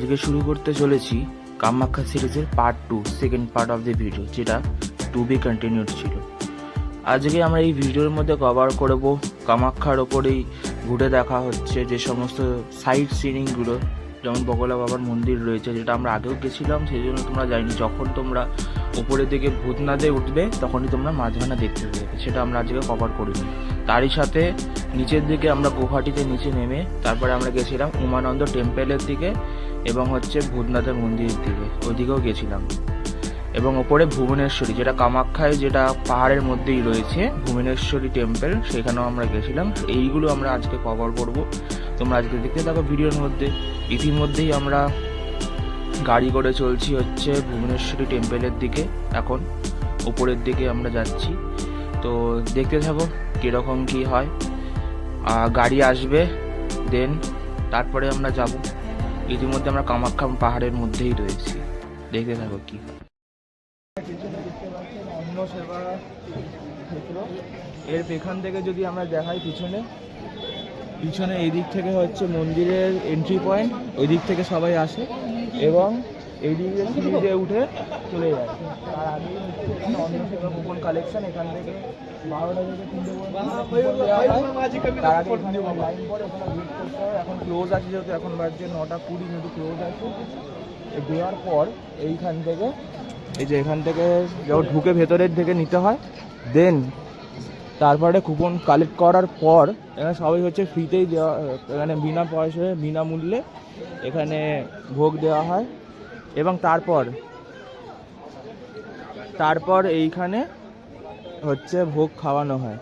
আজকে শুরু করতে চলেছি কামাখ্যা সিরিজের part 2 second part of the video, যেটা টু বি কন্টিনিউড ছিল। আজকে আমরা এই ভিডিওর মধ্যে কভার করব কামাখ্যার ওপরেই ঘুরে দেখা হচ্ছে যে সমস্ত সাইট সিনিংগুলো, যেমন বগলা বাবার মন্দির রয়েছে, যেটা আমরা আগেও গেছিলাম, সেই জন্য তোমরা যাইনি। যখন তোমরা উপরের দিকে ভূতনাথে উঠবে তখনই তোমরা মাঝখানে দেখতে পাবে, সেটা আমরা আজকে কভার করিনি। তারই সাথে নিচের দিকে আমরা গৌহাটিতে নিচে নেমে তারপরে আমরা গেছিলাম উমানন্দ টেম্পেলের দিকে এবং ভূতনাথের মন্দিরের দিকে, ওইদিকেও গেছিলাম। এবং ওপরে ভুবনেশ্বরী, যেটা কামাখ্যায় যেটা পাহাড়ের মধ্যেই রয়েছে ভুবনেশ্বরী টেম্পল, সেখানেও আমরা গেছিলাম। এইগুলো আমরা আজকে কভার করব, তোমরা আজকে দেখতে থাকো ভিডিওর মধ্যে। ইতিমধ্যেই আমরা গাড়ি করে চলছি ভুবনেশ্বরী টেম্পলের দিকে, এখন উপরের দিকে আমরা যাচ্ছি। তো দেখতে থাকো কীরকম কী হয়। গাড়ি আসবে, দেন তারপরে আমরা যাব। ইতিমধ্যে আমরা কামাখ্যা পাহাড়ের মধ্যেই রয়েছি, দেখতে থাকো কী হয়। অন্ন সেবা এর পেছন থেকে যদি আমরা দেখাই, পিছনে এই দিক থেকে মন্দিরের এন্ট্রি পয়েন্ট, ওই দিক থেকে সবাই আসে এবং এই দিকে সিঁড়ি দিয়ে উঠে চলে যায়। তার আগে এখানে অন্ন সেবা কুপন কালেকশন, এখান থেকে 12টা থেকে 3টে পর্যন্ত। তার আগে এখানে লাইন পড়ে, ওখানে ভিড় করতে হয়। এখন ক্লোজ আছে, যেহেতু এখন বাজছে 9:20, যেহেতু ক্লোজ আছে। দেওয়ার পর এইখান থেকে এখান থেকে যখন ঢুকে ভেতরের দিকে নিতে হয়, দেন তারপরে কুপন কালেক্ট করার পর এখানে সবাই ফ্রিতেই দেওয়া, এখানে বিনা পয়সায় বিনামূল্যে এখানে ভোগ দেওয়া হয়। এবং তারপর এইখানে ভোগ খাওয়ানো হয়।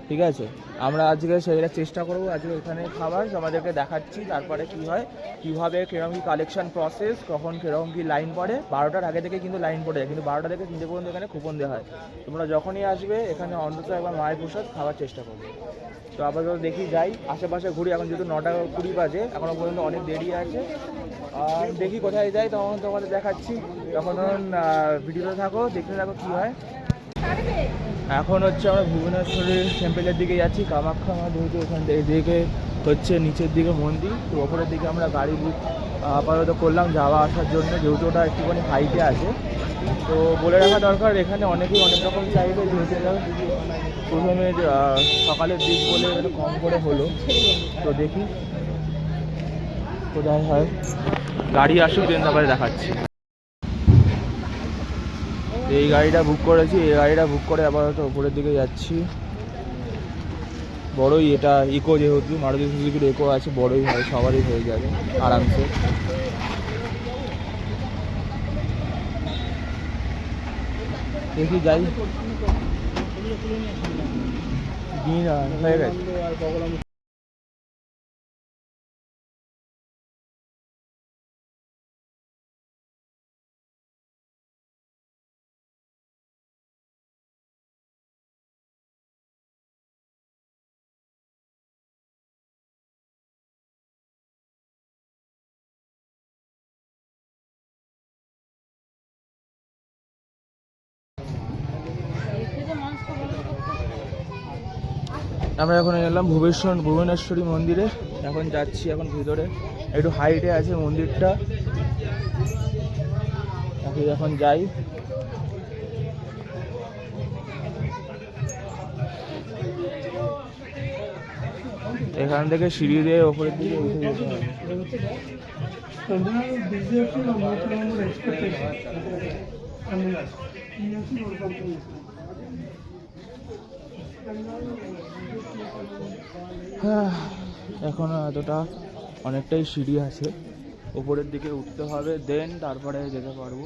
ঠিক আছে, আমরা আজকে সেটা চেষ্টা করবো। আজকে এখানে খাবার আমাদেরকে দেখাচ্ছি, তারপরে কী হয়, কীভাবে কীরকম কী কালেকশন প্রসেস, কখন কীরকম কী লাইন পড়ে। 12টার আগে থেকে কিন্তু লাইন পড়ে যায়, কিন্তু 12টা থেকে 3টে পর্যন্ত এখানে কুপন দেওয়া হয়। তোমরা যখনই আসবে এখানে অন্তত একবার মায়ের প্রসাদ খাওয়ার চেষ্টা করবে। তো আপাতত দেখি যাই, আশেপাশে ঘুরি। এখন যেহেতু 9:20 বাজে, এখনও পর্যন্ত অনেক দেরি আছে। আর দেখি কোথায় যাই, তখন তোমাদের দেখাচ্ছি। তখন ভিডিওতে থাকো, দেখতে থাকো কী হয়। এখন আমরা ভুবনেশ্বরী টেম্পলের দিকে যাচ্ছি। কামাখ্যা মা যেহেতু এখান থেকে এদিকে নিচের দিকে মন্দির, তো ওপরের দিকে আমরা গাড়ি বুক আপাতত করলাম যাওয়া আসার জন্য, যেহেতু ওটা একটুখানি হাইটে আছে। তো বলে রাখা দরকার, এখানে অনেকেই অনেক রকম চাইবে, যেহেতু প্রথমে সকালের দিক বলে একটু কম করে হলো। তো দেখি কোথায় হয়, গাড়ি আসুক দেন তারপরে দেখাচ্ছি। এই গাড়িটা বুক করেছি, এই গাড়িটা বুক করে আপাতত উপরের দিকে যাচ্ছি। বড়ই এটা ইকো, যেহেতু মারুতি সুজুকির ইকো আছে, বড়ই হয়, সবারই হয়ে যাবে আরামসে। দেখি যাই, দিন হয়ে গেছে। আমরা এখন এলাম ভুবনেশ্বরী মন্দিরে। এখন যাচ্ছি, এখন ভিতরে একটু হাইটে আছে মন্দিরটা, এখন যাই। এখান থেকে সিঁড়ি দিয়ে ওপরের দিকে উঠে যেতে হবে। এখনো এতটা অনেকটাই সিঁড়ি আছে, উপরের দিকে উঠতে হবে, দেন তারপরে যেতে পারবো।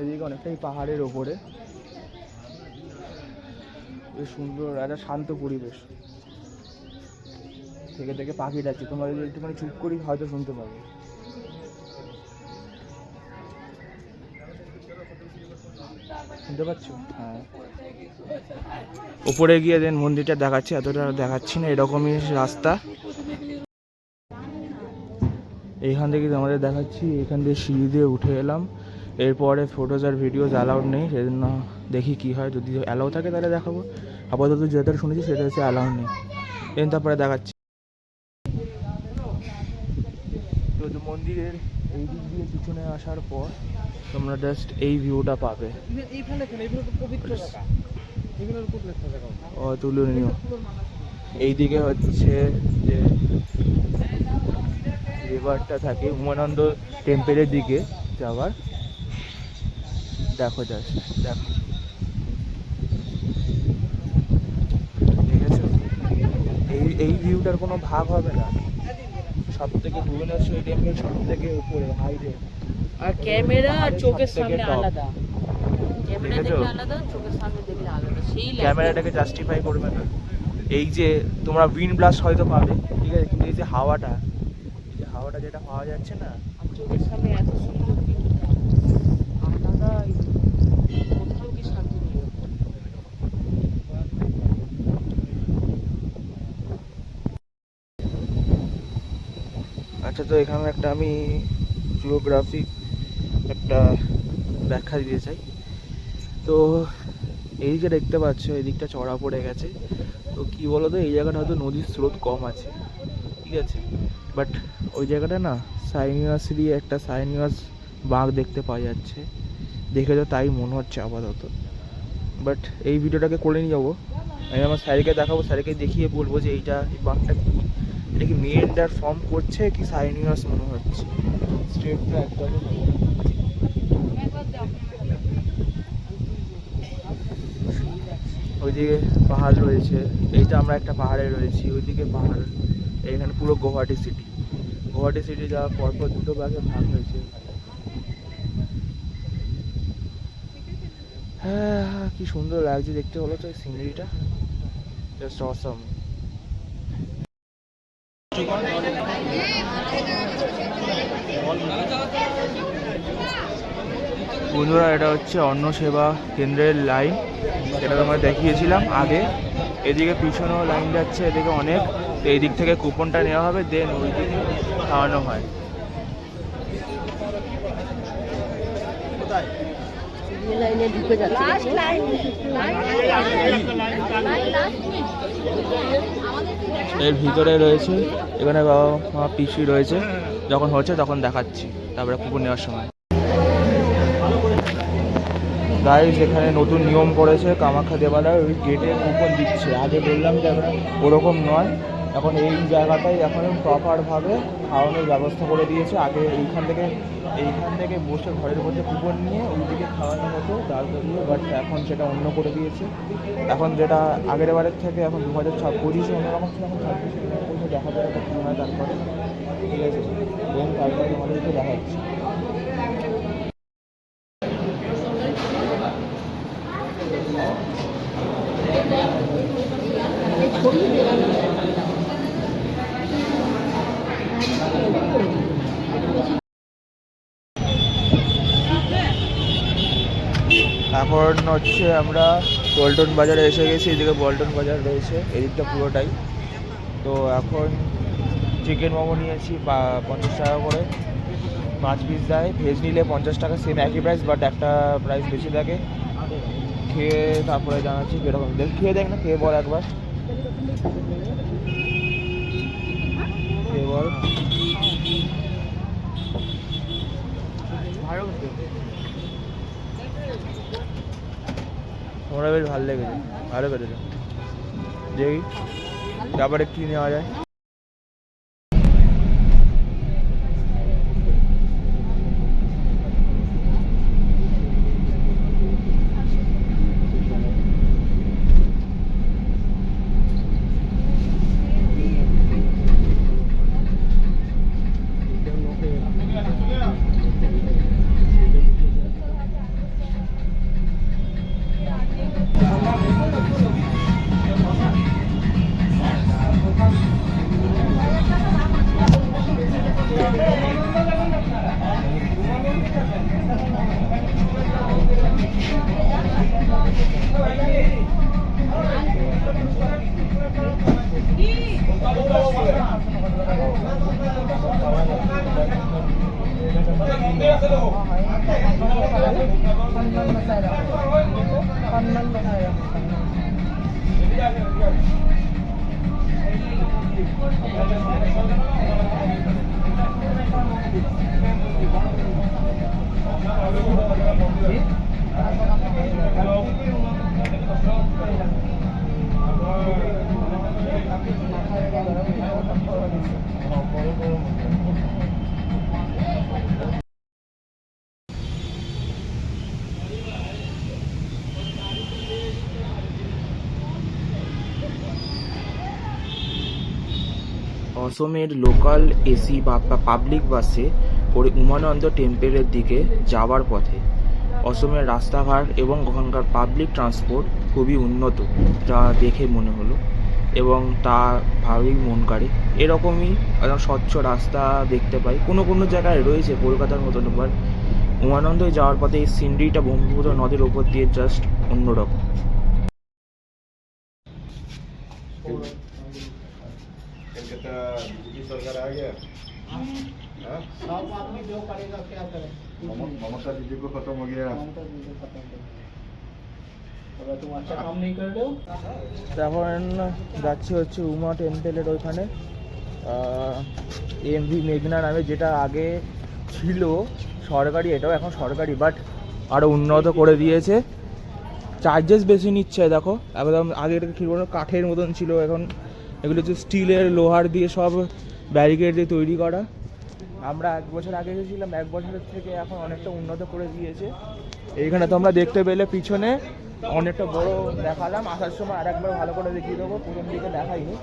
এদিকে অনেকটাই পাহাড়ের ওপরে, বেশ সুন্দর একটা শান্ত পরিবেশ। থেকে থেকে পাখি ডাকছে, তোমরা যদি একটুখানি চুপ করি হয়তো শুনতে পাবে। শুনতে পাচ্ছ? হ্যাঁ, উপরে গিয়ে দেন মন্দিরটা দেখাচ্ছি, এতটা দেখাচ্ছি না, এরকমই রাস্তা। এইখান থেকে আমাদের দেখাচ্ছি, এখান থেকে সিঁড়ি দিয়ে উঠে এলাম। এরপরে ফটোজ আর ভিডিওজ অ্যালাউড নেই, সেজন্য দেখি কি হয়। যদি অ্যালাউ থাকে তাহলে দেখাবো, আপাতত যেটা শুনেছি সেটা অ্যালাউ নেই। তারপরে দেখাচ্ছি। তো মন্দির মন্দিরের এই দিক দিয়ে পিছনে আসার পর তোমরা জাস্ট এই ভিউটা পাবে। অতুলনীয়। এইদিকে হচ্ছে যে রিভারটা থাকে উমানন্দ টেম্পেলের দিকে যাওয়ার। দেখো জাস্ট দেখো, দেখেছো? এই ভিউটার কোনো ভাগ হবে না। সব থেকে ভুবনেশ্বর টেম্পল সব থেকে উপরে হাইটে, আর ক্যামেরা চোখের সামনে আলাদা, ক্যামেরা দেখেছো? দেখলে আলাদা, চোখের সামনে দেখলে আলাদা। সেই ক্যামেরাটাকে জাস্টিফাই করবে না। এই যে তোমরা উইন্ড ব্লাস্ট হয়তো পাবে, ঠিক আছে, কিন্তু এই যে হাওয়াটা, এই যে হাওয়াটা যেটা পাওয়া যাচ্ছে না, আর চোখের সামনে এত সুন্দর ভিউটা আলাদা, কোথাও কি শান্তি নেই। আচ্ছা, তো এখানে একটা আমি জিওগ্রাফিক একটা ব্যাখ্যা দিতে চাই। তো এই যে দেখতে পাচ্ছ, এই দিকটা চড়া পড়ে গেছে। তো কী বলো তো, এই জায়গাটা হয়তো নদীর স্রোত কম আছে, ঠিক আছে, বাট ওই জায়গাটা না সাইনিয়াসলি একটা সাইনিয়াস বাঘ দেখতে পাওয়া যাচ্ছে। দেখে তো তাই মনে হচ্ছে আপাতত। বাট এই ভিডিওটাকে করে নিয়ে যাবো, আমি আমার স্যারকে দেখাবো, স্যারকে দেখিয়ে বলবো যে এইটা, এই বাঘটা কি, এটা কি মেয়েটার ফর্ম করছে কি সাইনিয়াস মনে হচ্ছে। স্টেপটা একদমই ওইদিকে পাহাড় রয়েছে, এইটা আমরা একটা পাহাড়ে রয়েছি, ওইদিকে পাহাড়। এখানে পুরো গুয়াহাটি সিটি, গুয়াহাটি সিটি যাওয়ার পরপর দুটো ভাগে ভাগ হয়েছে। হ্যাঁ, কি সুন্দর লাগছে দেখতে বলো তো এই সিনারিটা, জাস্ট অসাম। বন্ধুরা, এটা হচ্ছে অন্ন সেবা কেন্দ্রের লাইন, যেটা তোমরা দেখিয়েছিলাম আগে। এদিকে পিছনেও লাইন যাচ্ছে, এদিকে অনেক। তো এই দিক থেকে কুপনটা নেওয়া হবে, দেন ওই দিকে খাওয়ানো হয়। এর ভিতরে রয়েছে, এখানে বাবা মা পিসি রয়েছে, যখন হচ্ছে তখন দেখাচ্ছি, তারপরে কুপন নেওয়ার সময়। গাইস, এখানে নতুন নিয়ম করেছে কামাখ্যা দেবালয়, ওই গেটে কুপন দিচ্ছে। আগে বললাম যে ওরকম নয়, এখন এই জায়গাটাই এখন প্রপারভাবে খাওয়ানোর ব্যবস্থা করে দিয়েছে। আগে এইখান থেকে বসে ঘরের মধ্যে কুপন নিয়ে ওইদিকে খাওয়ানো হতো দাঁড় করিয়ে, বাট এখন সেটা অন্য করে দিয়েছে। এখন যেটা আগের বারের থেকে এখন 2025 অন্যরকম ছিল, এখন 26 দেখা যায় একটা কী হয় তারপরে, ঠিক আছে, দেন তারপরে তোমাদেরকে দেখাচ্ছি। এখন হচ্ছে আমরা পল্টন বাজারে এসে গেছি, এদিকে পল্টন বাজার রয়েছে এদিকটা পুরোটাই। তো এখন চিকেন মোমো নিয়েছি 50 টাকা করে, 5 পিস দেয়, ভেজ নিলে 50 টাকা, সেম একই প্রাইস, বাট একটা প্রাইস বেশি থাকে। খেয়ে তারপরে জানাচ্ছি কীরকম, খেয়ে দেখ না, খেয়ে বল একবার, খেয়ে বল। তোমরা বেশ ভালো লেগেছে, ভালো পেরেছে। দেখি তারপরে কী নেওয়া যায়। অসমের লোকাল এসি বা পাবলিক বাসে করে উমানন্দ টেম্পেলের দিকে যাওয়ার পথে অসমের রাস্তাঘাট এবং ওখানকার পাবলিক ট্রান্সপোর্ট খুবই উন্নত, যা দেখে মনে হলো এবং তা ভাবেই মন কাড়ে। এরকমই একদম স্বচ্ছ রাস্তা দেখতে পাই, কোনো কোনো জায়গায় রয়েছে কলকাতার মতন, বাট উমানন্দে যাওয়ার পথে এই সিনারিটা ব্রহ্মপুত্র নদীর ওপর দিয়ে জাস্ট অন্যরকম। कलकत्ता बीजेपी सरकार आ गया। हाँ? सब आदमी जो करेगा क्या करे। ममता दीदी को खत्म हो गया। ममता दीदी खत्म कर दिया। अगर तुम अच्छा काम नहीं कर रहे हो এখন যাচ্ছি হচ্ছে উমা টেম্পেলের ওইখানে এমভি মেঘনা নামে, যেটা আগে ছিল সরকারি, এটাও এখন সরকারি বাট আরও উন্নত করে দিয়েছে। চার্জেস বেশি নিচ্ছে, দেখো একদম আগে ঠিক কোনো কাঠের মতন ছিল, এখন এগুলো হচ্ছে স্টিলের লোহার দিয়ে সব ব্যারিকেড দিয়ে তৈরি করা। আমরা 1 বছর আগে এসেছিলাম, 1 বছরের থেকে এখন অনেকটা উন্নত করে দিয়েছে। এইখানে তোমরা দেখতে পেলে পিছনে অনেকটা বড় দেখালাম, আসার সময় আর একবার ভালো করে দেখিয়ে দেবো, প্রথম দিকে দেখাইনি।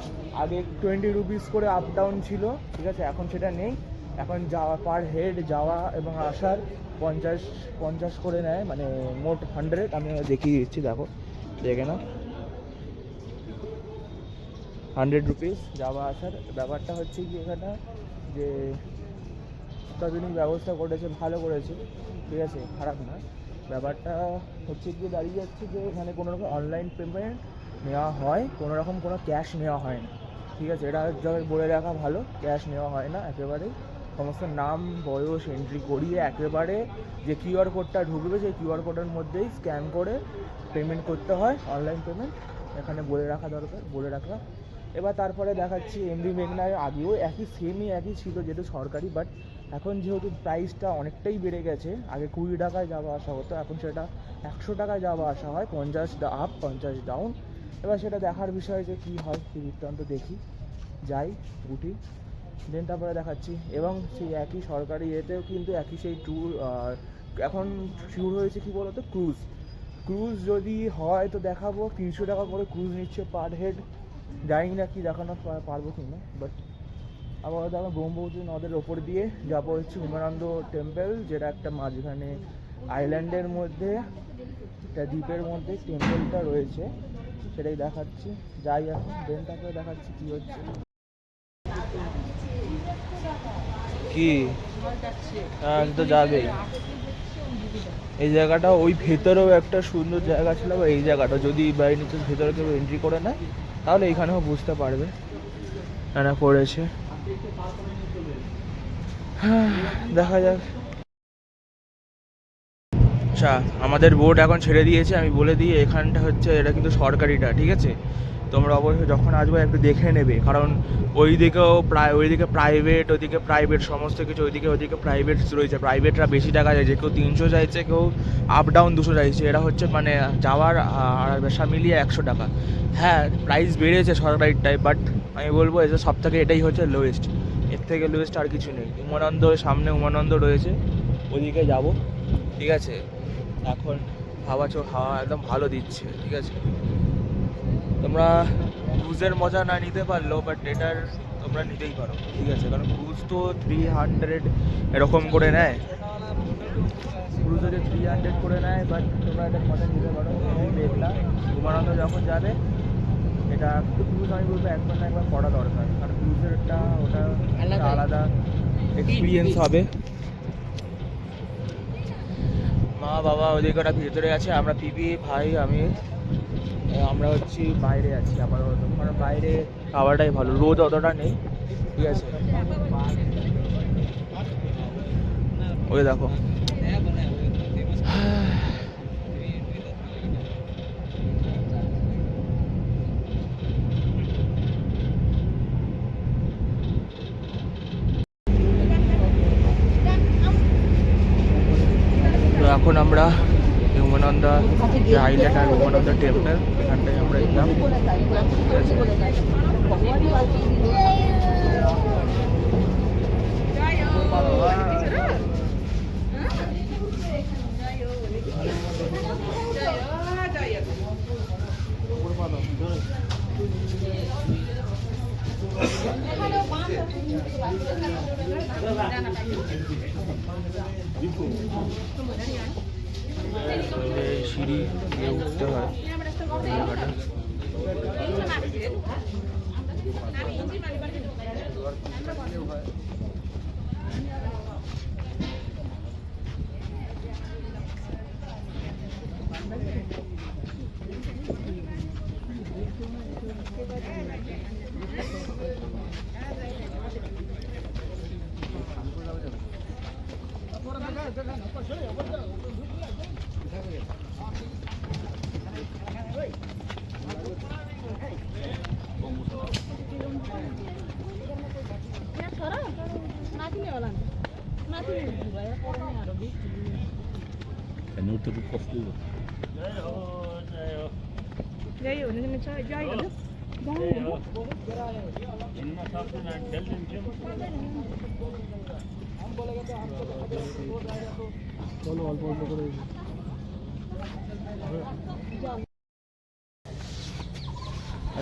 আগে 20 রুপিস করে আপ ডাউন ছিল, ঠিক আছে, এখন সেটা নেই। এখন যাওয়া পার হেড যাওয়া এবং আসার 50 করে নেয়, মানে মোট 100। আমি দেখিয়ে দিচ্ছি, দেখো দেখে না, 100 রুপিস যাওয়া আসার। ব্যাপারটা হচ্ছে কি এখানে যে অত্যাধুনিক ব্যবস্থা করেছে, ভালো করেছে, ঠিক আছে, খারাপ না। ব্যাপারটা হচ্ছে কি দাঁড়িয়ে যাচ্ছে যে এখানে কোনো রকম অনলাইন পেমেন্ট নেওয়া হয়, কোনো রকম কোনো ক্যাশ নেওয়া হয় না, ঠিক আছে, এটা যখন বলে রাখা ভালো। ক্যাশ নেওয়া হয় না একেবারেই, সমস্ত নাম বয়স এন্ট্রি করিয়ে একেবারে যে কিউআর কোডটা ঢুকবে সেই কিউআর কোডের মধ্যেই স্ক্যান করে পেমেন্ট করতে হয়, অনলাইন পেমেন্ট এখানে বলে রাখা দরকার, বলে রাখা। এবার তারপরে দেখাচ্ছি এমভি মেঘনায় আগেও একই ছিল যেহেতু সরকারি, বাট এখন যেহেতু প্রাইসটা অনেকটাই বেড়ে গেছে, আগে 20 টাকায় যাওয়া আসা হতো, এখন সেটা 100 টাকায় যাওয়া আসা হয়, 50 আপ 50 ডাউন। এবার সেটা দেখার বিষয় যে কী হয়, কী বৃত্তান্ত দেখি, যাই উঠি, দেন তারপরে দেখাচ্ছি। এবং সেই একই সরকারি ইয়েতেও কিন্তু একই সেই ট্যুর এখন শুরু হয়েছে, কী বলতো, ক্রুজ যদি হয় তো দেখাবো। 300 টাকা করে ক্রুজ নিচ্ছে পার হেড, জানি না কি দেখানো পারবো কি না, বাট আবার দেখো ব্রহ্মপুত্র নদের ওপর দিয়ে যাবো হচ্ছে উমানন্দ টেম্পল, যেটা একটা মাঝখানে আইল্যান্ডের মধ্যে, একটা দ্বীপের মধ্যে টেম্পলটা রয়েছে, সেটাই দেখাচ্ছি। যাই এখন, দেন তারপরে দেখাচ্ছি কী হচ্ছে। কি হ্যাঁ তো যাবেই। এই জায়গাটা ওই ভেতরেও একটা সুন্দর জায়গা ছিল, এই জায়গাটা যদি বাই নিচে ভেতরে কেউ এন্ট্রি করে নেয় তাহলে এইখানেও বুঝতে পারবে এরা করেছে। হ্যাঁ দেখা যাক। আচ্ছা, আমাদের বোট এখন ছেড়ে দিয়েছে। আমি বলে দিই এখানটা হচ্ছে, এটা কিন্তু সরকারিটা, ঠিক আছে, তোমরা অবশ্যই যখন আসবে একটু দেখে নেবে, কারণ ওইদিকে প্রাইভেট সমস্ত কিছু, ওইদিকে প্রাইভেট রয়েছে, প্রাইভেটরা বেশি টাকা চাইছে, কেউ 300 চাইছে, কেউ আপ ডাউন 200 চাইছে, এরা হচ্ছে মানে যাওয়ার আর আসা মিলিয়ে 100 টাকা। হ্যাঁ প্রাইস বেড়েছে সরকারিটাই, বাট আমি বলবো এসে সব থেকে এটাই হচ্ছে লোয়েস্ট, এর থেকে লোয়েস্ট আর কিছু নেই। সামনে উমানন্দ রয়েছে, ওইদিকে যাব, ঠিক আছে। এখন হাওয়া একদম ভালো দিচ্ছে, ঠিক আছে। তোমরা ক্রুজের মজা না নিতে পারলেও বাট এটার তোমরা নিতেই পারো, ঠিক আছে, কারণ ক্রুজ তো 300 এরকম করে নেয়, ক্রুজ যদি 300 করে নেয়, বাট তোমরা এটার মজা নিতে পারো। দেখলাম উমানন্দ যখন যাবে, এটা কিন্তু ক্রুজ আমি বলবো একবার না একবার করা দরকার, কারণ ক্রুজেরটা ওটা আলাদা এক্সপিরিয়েন্স হবে। মা বাবা ওদিকে ওটা ভেতরে আছে, আমরা পিপি ভাই আমরা হচ্ছি বাইরে আছি আপাতত, কারণ বাইরে খাওয়াটাই ভালো, রোদ অতটা নেই, ঠিক আছে। ওই দেখো তো এখন আমরা উমানন্দ যে আইল্যান্ড আর উমানন্দ টেম্পল, এখানটায় আমরা এলাম, ঠিক আছে। এই সিঁড়ি দিয়ে উঠতে হয় এই জায়গাটা।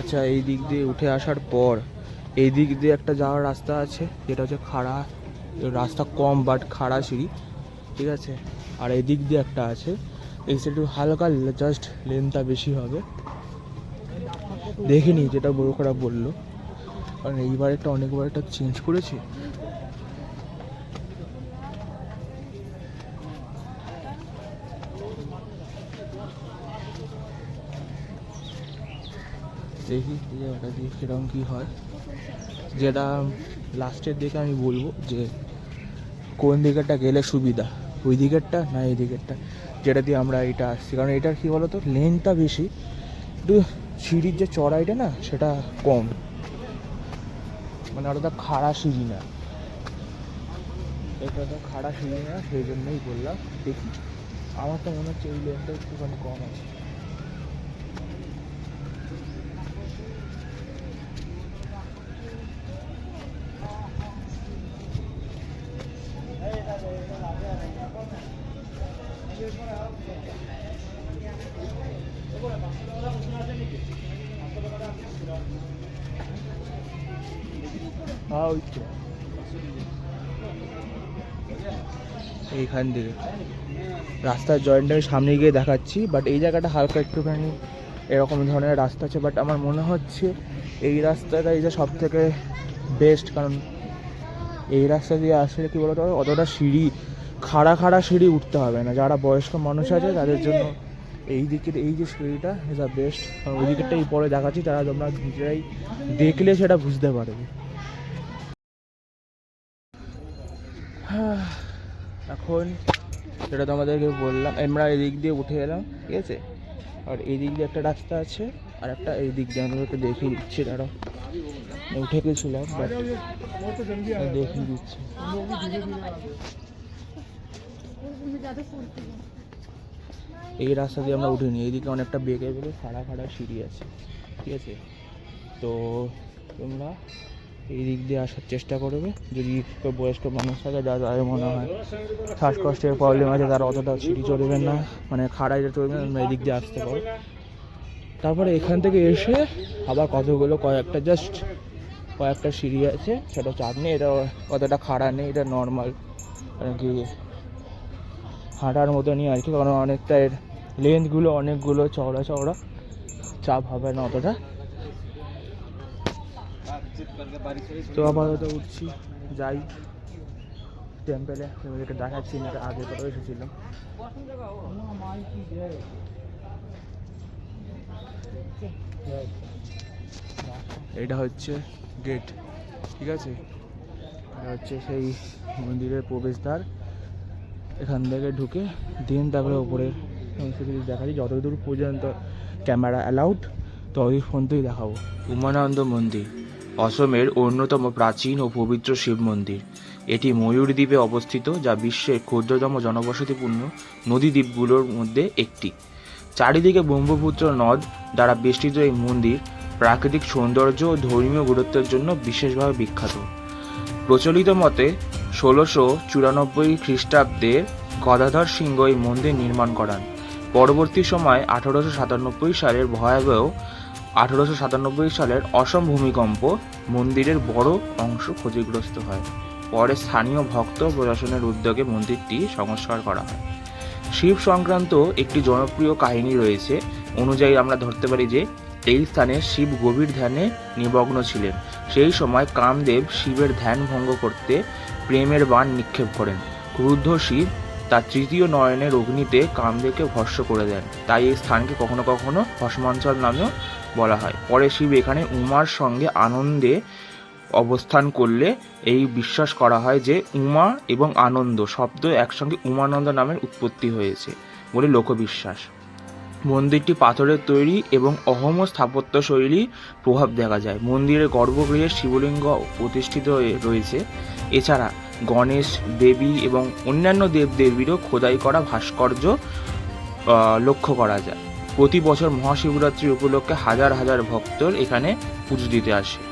আচ্ছা, এই দিক দিয়ে উঠে আসার পর এই দিক দিয়ে একটা যাওয়ার রাস্তা আছে, যেটা হচ্ছে খাড়া রাস্তা, কম বাট খাড়া সিঁড়ি, ঠিক আছে। আর এই দিক দিয়ে একটা আছে, এই সাইডে হালকা জাস্ট লেন্থটা বেশি হবে, দেখিনি যেটা বড় খারাপ বললো, কারণ এইবার একটা অনেকবার একটা চেঞ্জ করেছি। দেখি ওটা দিয়ে কীরকম কী হয়, যেটা লাস্টের দিকে আমি বলবো যে কোন দিকেরটা গেলে সুবিধা, ওই দিকেরটা না এই দিকেরটা, যেটা দিয়ে আমরা এটা আসছি। কারণ এটার কী বলো তো, লেনটা বেশি, একটু সিঁড়ির যে চড়াইটা না সেটা কম, মানে ওটা খাড়া সিঁড়ি না, এটা তো খাড়া সিঁড়ি না, সেই জন্যই বললাম। দেখি আমার তো মনে হচ্ছে এই লেনটা একটুখানি কম আছে। এইখান থেকে রাস্তার জয়েন্টটা আমি সামনে গিয়ে দেখাচ্ছি, বাট এই জায়গাটা হালকা একটুখানি এরকম ধরনের রাস্তা আছে, বাট আমার মনে হচ্ছে এই রাস্তাটাই যে সব থেকে বেস্ট। কারণ এই রাস্তা দিয়ে আসলে কী বলতো, অতটা সিঁড়ি খাড়া সিঁড়ি উঠতে হবে না। যারা বয়স্ক মানুষ আছে তাদের জন্য এই দিকের এই যে সিঁড়িটা ইজ দ্য বেস্ট। কারণ ওই দিকেরটাই পরে দেখাচ্ছি, তারা তোমরা নিজেরাই দেখলে সেটা বুঝতে পারবে। এখন সেটা তোমাদেরকে বললাম, আমরা এদিক দিয়ে উঠে এলাম, ঠিক আছে। আর এই দিক দিয়ে একটা রাস্তা আছে, আর একটা এই দিক দিয়ে আমাদেরকে দেখিয়ে দিচ্ছি, তারা উঠে গেছিলাম বাট দেখিয়ে দিচ্ছি। এই রাস্তা দিয়ে আমরা উঠিনি, এইদিকে অনেকটা বেঁকে বেঁকে খাড়া সিঁড়ি আছে, ঠিক আছে। তো তোমরা এই দিক দিয়ে আসার চেষ্টা করবে, যদি বয়স্ক মানুষ থাকে, যাদের মনে হয় শ্বাসকষ্টের প্রবলেম আছে, তারা অতটা সিঁড়ি চড়বে না, মানে খাড়াই চড়বে না, এই দিক দিয়ে আসতে পারো। তারপরে এখান থেকে এসে আবার কতগুলো কয়েকটা সিঁড়ি আছে, সেটা চাপ নেই, এটা অতটা খাড়া নেই, এটা নর্মাল আর কি হাঁটার মতনই আর কি। কারণ অনেকটা এর লেন্থগুলো অনেকগুলো চওড়া, চাপ হবে না অতটা। তো আপাতত উঠছি, যাই টেম্পেলে, তোমাদেরকে দেখাচ্ছি। এটা আগে কোথাও এসেছিলাম। এটা হচ্ছে গেট, ঠিক আছে। এটা হচ্ছে সেই মন্দিরের প্রবেশদ্বার। এখান থেকে ঢুকে দিন তারপরে ওপরের সমস্ত কিছু দেখাচ্ছি, যতদূর পর্যন্ত ক্যামেরা অ্যালাউড ততদূর পর্যন্তই দেখাবো। উমানন্দ মন্দির অসমের অন্যতম প্রাচীন ও পবিত্র শিব মন্দির। এটি ময়ূর দ্বীপে অবস্থিত, যা বিশ্বের ক্ষুদ্রতম জনবসতিপূর্ণ নদী দ্বীপগুলোর মধ্যে একটি। চারিদিকে ব্রহ্মপুত্র নদ দ্বারা বেষ্টিত এই মন্দির প্রাকৃতিক সৌন্দর্য ও ধর্মীয় গুরুত্বের জন্য বিশেষভাবে বিখ্যাত। প্রচলিত মতে 1694 খ্রিস্টাব্দে গদাধর সিংহ এই মন্দির নির্মাণ করান। পরবর্তী সময় 1897 সালের ভয়াবহ 1897 সালের অসম ভূমিকম্প মন্দিরের বড় অংশ ক্ষতিগ্রস্ত হয়। পরে স্থানীয় ভক্ত ও প্রশাসনের উদ্যোগে মন্দিরটি সংস্কার করা হয়। শিব সংক্রান্ত একটি জনপ্রিয় কাহিনী রয়েছে। অনুযায়ী আমরা ধরতে পারি যে এই স্থানে শিব গভীর ধ্যানে নিমগ্ন ছিলেন। সেই সময় কামদেব শিবের ধ্যান ভঙ্গ করতে প্রেমের বাণ নিক্ষেপ করেন। ক্রুদ্ধ শিব তার তৃতীয় নয়নের অগ্নিতে কামদেবকে ভস্ম করে দেন। তাই এই স্থানকে কখনো কখনো ভস্মাঞ্চল নামেও বলা হয়। পরে শিব এখানে উমার সঙ্গে আনন্দে অবস্থান করলে এই বিশ্বাস করা হয় যে উমা এবং আনন্দ শব্দ একসঙ্গে উমানন্দ নামের উৎপত্তি হয়েছে বলে লোকবিশ্বাস। মন্দিরটি পাথরের তৈরি এবং অহোম স্থাপত্য শৈলী প্রভাব দেখা যায়। মন্দিরের গর্ভগৃহে শিবলিঙ্গ প্রতিষ্ঠিত রয়েছে। এছাড়া গণেশ, দেবী এবং অন্যান্য দেবদেবীরও খোদাই করা ভাস্কর্য লক্ষ্য করা যায়। প্রতি বছর মহাশিবরাত্রি উপলক্ষে হাজার হাজার ভক্ত এখানে পুজো দিতে আসে।